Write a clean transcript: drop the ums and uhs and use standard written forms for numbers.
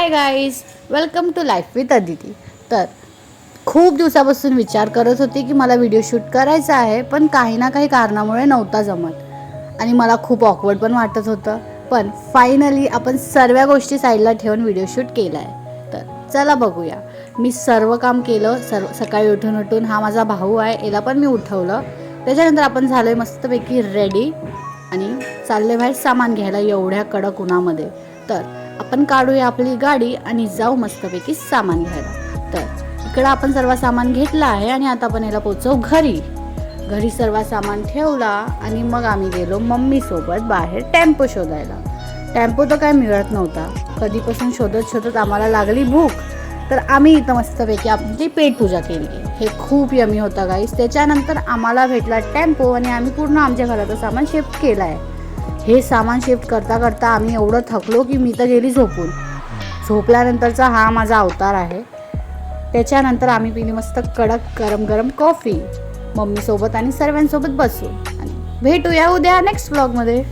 High guys, welcome to life with Aditi. तर खूप दिवसापासून विचार करत होते की मला व्हिडिओ शूट करायचा आहे, पण काही ना काही कारणामुळे नव्हता जमत आणि मला खूप ऑकवर्ड पण वाटत होतं. पण फायनली आपण सर्व गोष्टी साईडला ठेवून व्हिडिओ शूट केला आहे. तर चला बघूया. मी सर्व काम केलं. सकाळी उठून हा माझा भाऊ आहे, याला पण मी उठवलं. त्याच्यानंतर आपण झालो आहे मस्तपैकी रेडी आणि चालले बाहेर सामान घ्यायला एवढ्या कडक उन्हामध्ये. तर आपण काढूया आपली गाडी आणि जाऊ मस्तपैकी सामान घ्यायला. तर इकडं आपण सर्व सामान घेतलं आहे आणि आता आपण याला पोचवू घरी सर्व सामान ठेवला आणि मग आम्ही गेलो मम्मीसोबत बाहेर टेम्पो शोधायला. टेम्पो तर काय मिळत नव्हता. कधीपासून शोधत आम्हाला लागली भूक. तर आम्ही इथं मस्तपैकी आपली पेटपूजा केली. हे खूप यमी होतं गाईस. त्याच्यानंतर आम्हाला भेटला टेम्पो आणि आम्ही पूर्ण आमच्या घराचं सामान शिफ्ट केलं आहे. हे सामान शिफ्ट करता आम्ही एवढं थकलो की मी तर गेली झोपून. झोपल्यानंतरचा हा माझा अवतार आहे. त्याच्यानंतर आम्ही पिली मस्त कडक गरम कॉफी मम्मीसोबत आणि सर्वांसोबत बसून. आणि भेटूया उद्या नेक्स्ट व्लॉगमध्ये.